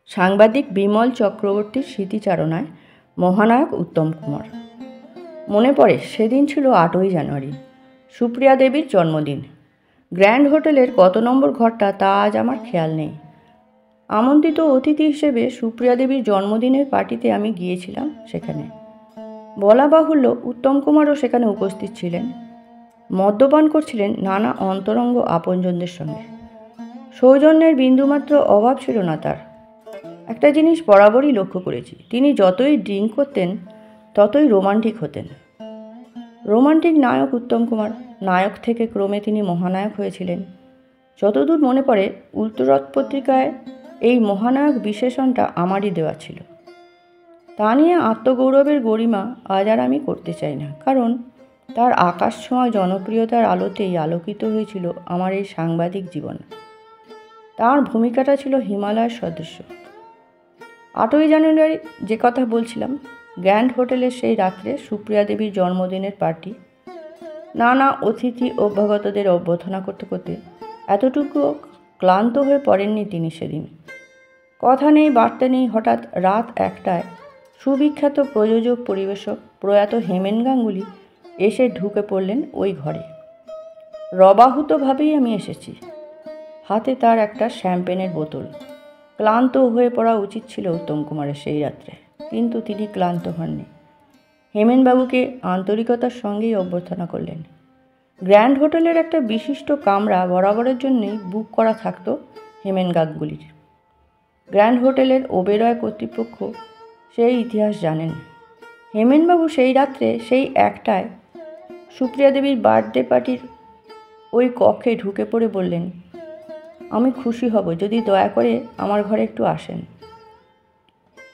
সাংবাদিক বিমল চক্রবর্তীর স্মৃতিচারণায় মহানায়ক উত্তম কুমার। মনে পড়ে সেদিন ছিল 8ই জানুয়ারি, সুপ্রিয়া দেবীর জন্মদিন। গ্র্যান্ড হোটেলের কত নম্বর ঘরটা তা আজ আমার খেয়াল নেই। আমন্ত্রিত অতিথি হিসেবে সুপ্রিয়া দেবীর জন্মদিনের পার্টিতে আমি গিয়েছিলাম। সেখানে বলা বাহুল্য উত্তম কুমারও সেখানে উপস্থিত ছিলেন। মদ্যপান করছিলেন নানা অন্তরঙ্গ আপনজনদের সঙ্গে। সৌজন্যের বিন্দুমাত্র অভাব ছিল না তার। একটা জিনিস বরাবরই লক্ষ্য করেছি, তিনি যতই ড্রিঙ্ক করতেন ততই রোমান্টিক হতেন। রোমান্টিক নায়ক উত্তম কুমার। নায়ক থেকে ক্রমে তিনি মহানায়ক হয়েছিলেন। যতদূর মনে পড়ে, উত্তরত পত্রিকায় এই মহানায়ক বিশেষণটা আমারই দেওয়া ছিল। তা নিয়ে আত্মগৌরবের গরিমা আজ আর আমি করতে চাই না, কারণ তার আকাশছোঁয়া জনপ্রিয়তার আলোতেই আলোকিত হয়েছিল আমার এই সাংবাদিক জীবন। তার ভূমিকাটা ছিল হিমালয়ের সদৃশ্য। 8ই জানুয়ারি যে কথা বলছিলাম, গ্র্যান্ড হোটেলের সেই রাত্রে সুপ্রিয়া দেবীর জন্মদিনের পার্টি। নানা অতিথি অভ্যাগতদের অভ্যর্থনা করতে করতে এতটুকু ক্লান্ত হয়ে পড়েননি তিনি সেদিন। কথা নেই বার্তা নেই, হঠাৎ রাত 1টায় সুবিখ্যাত প্রযোজক পরিবেশক প্রয়াত হেমেন গাঙ্গুলি এসে ঢুকে পড়লেন ওই ঘরে। রবাহুতভাবেই আমি এসেছি। হাতে তার একটা শ্যাম্পেনের বোতল। ক্লান্ত হয়ে পড়া উচিত ছিল উত্তম কুমারের সেই রাত্রে, কিন্তু তিনি ক্লান্ত হননি। হেমেনবাবুকে আন্তরিকতার সঙ্গেই অভ্যর্থনা করলেন। গ্র্যান্ড হোটেলের একটা বিশিষ্ট কামরা বরাবরের জন্যই বুক করা থাকতো হেমেন গাঙ্গুলির। গ্র্যান্ড হোটেলের ওবেরয় কর্তৃপক্ষ সেই ইতিহাস জানেন। হেমেনবাবু সেই রাত্রে সেই 1টায় সুপ্রিয়া দেবীর বার্থডে পার্টির ওই কক্ষে ঢুকে পড়ে বললেন, আমি খুশি হব যদি দয়া করে আমার ঘরে একটু আসেন।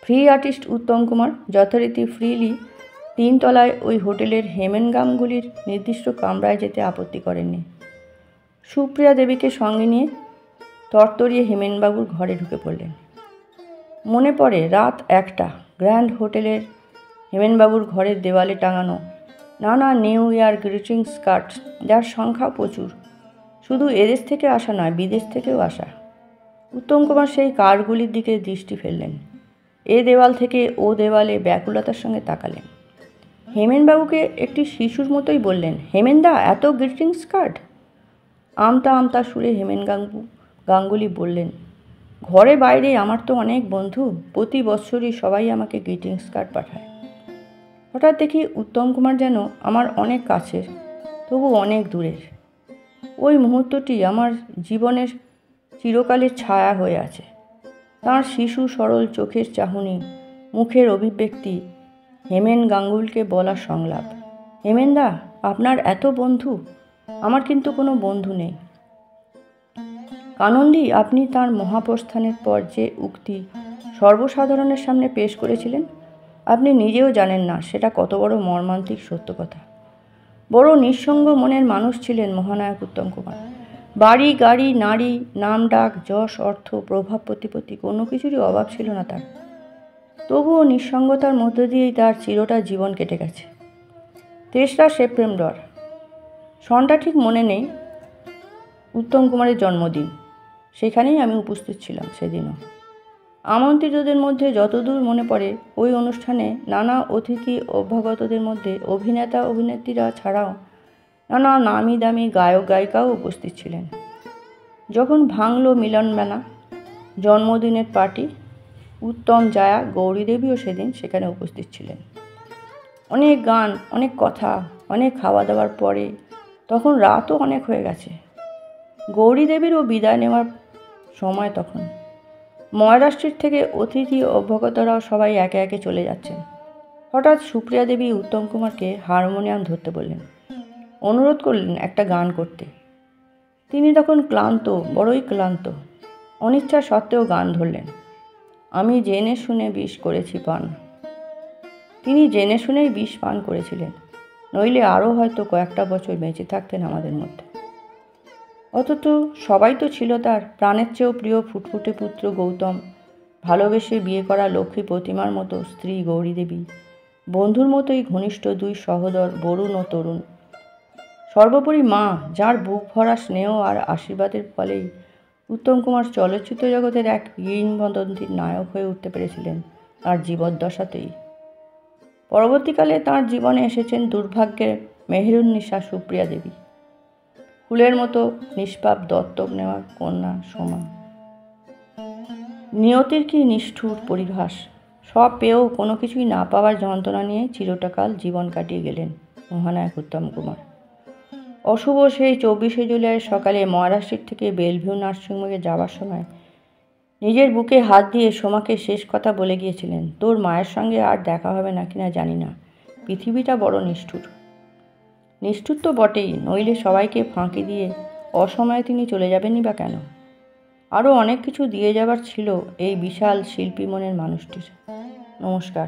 ফ্রি আর্টিস্ট উত্তম কুমার যথারীতি ফ্রিলি 3 তলায় ওই হোটেলের হেমেন গাঙ্গুলির নির্দিষ্ট কামরায় যেতে আপত্তি করেননি। সুপ্রিয়া দেবীকে সঙ্গে নিয়ে তরতরিয়ে হেমেনবাবুর ঘরে ঢুকে পড়লেন। মনে পড়ে রাত 1টা, গ্র্যান্ড হোটেলের হেমেনবাবুর ঘরের দেওয়ালে টাঙানো নানা নিউ ইয়ার গ্রিটিংস কার্ড, যার সংখ্যা প্রচুর। শুধু এদেশ থেকে আসা নয়, বিদেশ থেকেও আসা। উত্তম কুমার সেই কার্ডগুলির দিকে দৃষ্টি ফেললেন। এ দেওয়াল থেকে ও দেওয়ালে ব্যাকুলতার সঙ্গে তাকালেন। হেমেনবাবুকে একটি শিশুর মতোই বললেন, হেমেনদা, এত গ্রিটিংস কার্ড? আমতা আমতা সুরে হেমেন গাঙ্গুলি বললেন, ঘরে বাইরে আমার তো অনেক বন্ধু, প্রতি বৎসরই সবাই আমাকে গ্রিটিংস কার্ড পাঠায়। হঠাৎ দেখি উত্তম কুমার যেন আমার অনেক কাছের, তবু অনেক দূরের। ওই মুহূর্তটি আমার জীবনের চিরকালের ছায়া হয়ে আছে। তাঁর শিশু সরল চোখের চাহনি, মুখের অভিব্যক্তি, হেমেন গাঙ্গুলকে বলা সংলাপ, হেমেনদা, আপনার এত বন্ধু, আমার কিন্তু কোনো বন্ধু নেই। কানন্দি আপনি তাঁর মহাপ্রস্থানের পর যে উক্তি সর্বসাধারণের সামনে পেশ করেছিলেন, আপনি নিজেও জানেন না সেটা কত বড় মর্মান্তিক সত্য কথা। বড় নিঃসঙ্গ মনের মানুষ ছিলেন মহানায়ক উত্তম কুমার। বাড়ি গাড়ি নারী নাম ডাক যশ অর্থ প্রভাব প্রতিপত্তি কোনো কিছুরই অভাব ছিল না তার। তবুও নিঃসঙ্গতার মধ্য দিয়েই তার চিরটা জীবন কেটে গেছে। 3রা সেপ্টেম্বর, সনটা ঠিক মনে নেই, উত্তম কুমারের জন্মদিন। সেখানেই আমি উপস্থিত ছিলাম সেদিনও। আমন্ত্রিতদের মধ্যে যতদূর মনে পড়ে, ওই অনুষ্ঠানে নানা অতিথি অভ্যাগতদের মধ্যে অভিনেতা অভিনেত্রীরা ছাড়াও নানা নামি দামি গায়ক গায়িকাও উপস্থিত ছিলেন। যখন ভাঙল মিলনমেলা, জন্মদিনের পার্টি, উত্তম, জায়া, গৌরী দেবীও সেদিন সেখানে উপস্থিত ছিলেন। অনেক গান, অনেক কথা, অনেক খাওয়া দাওয়ার পরে তখন রাতও অনেক হয়ে গেছে। গৌরী দেবীরও বিদায় নেওয়ার সময় তখন। ময়রা স্ট্রিট থেকে অতিথি অভ্যাগতরাও সবাই একে একে চলে যাচ্ছেন। হঠাৎ সুপ্রিয়া দেবী উত্তম কুমারকে হারমোনিয়াম ধরতে বললেন, অনুরোধ করলেন একটা গান করতে। তিনি তখন ক্লান্ত, বড়ই ক্লান্ত। অনিচ্ছা সত্ত্বেও গান ধরলেন, আমি জেনে শুনে বিষ করেছি পান। তিনি জেনে শুনেই বিষ পান করেছিলেন, নইলে আরও হয়তো কয়েকটা বছর বেঁচে থাকতেন আমাদের মধ্যে। অথচ সবাই তো ছিল তার প্রাণের চেয়েও প্রিয় ফুটফুটে পুত্র গৌতম, ভালোবেসে বিয়ে করা লক্ষ্মী প্রতিমার মতো স্ত্রী গৌরী দেবী, বন্ধুর মতোই ঘনিষ্ঠ 2 সহোদর বরুণ ও তরুণ, সর্বোপরি মা, যার বুক ভরা স্নেহ আর আশীর্বাদের ফলেই উত্তম কুমার চলচ্চিত্র জগতের এক কিংবদন্তির নায়ক হয়ে উঠতে পেরেছিলেন তাঁর জীবদ্দশাতেই। পরবর্তীকালে তাঁর জীবনে এসেছেন দুর্ভাগ্যের মেহেরুন্নিসা সুপ্রিয়া দেবী, ফুলের মতো নিষ্পাপ দত্তক নেওয়া কন্যা সোমা। নিয়তির কি নিষ্ঠুর পরিহাস! সব পেয়েও কোনো কিছুই না পাওয়ার যন্ত্রণা নিয়ে চিরটাকাল জীবন কাটিয়ে গেলেন মহানায়ক উত্তম কুমার। অশুভ সেই 24শে জুলাই সকালে মহারাষ্ট্রের থেকে বেলভিউ নার্সিংহোমে যাওয়ার সময় নিজের বুকে হাত দিয়ে সোমাকে শেষ কথা বলে গিয়েছিলেন, তোর মায়ের সঙ্গে আর দেখা হবে না কিনা জানি না, পৃথিবীটা বড় নিষ্ঠুর। নিষ্ঠুর তো বটেই, নইলে সবাইকে ফাঁকি দিয়ে অসময়ে তিনি চলে যাবেনই বা কেন? আরও অনেক কিছু দিয়ে যাবার ছিল এই বিশাল শিল্পী মনের মানুষটির। নমস্কার।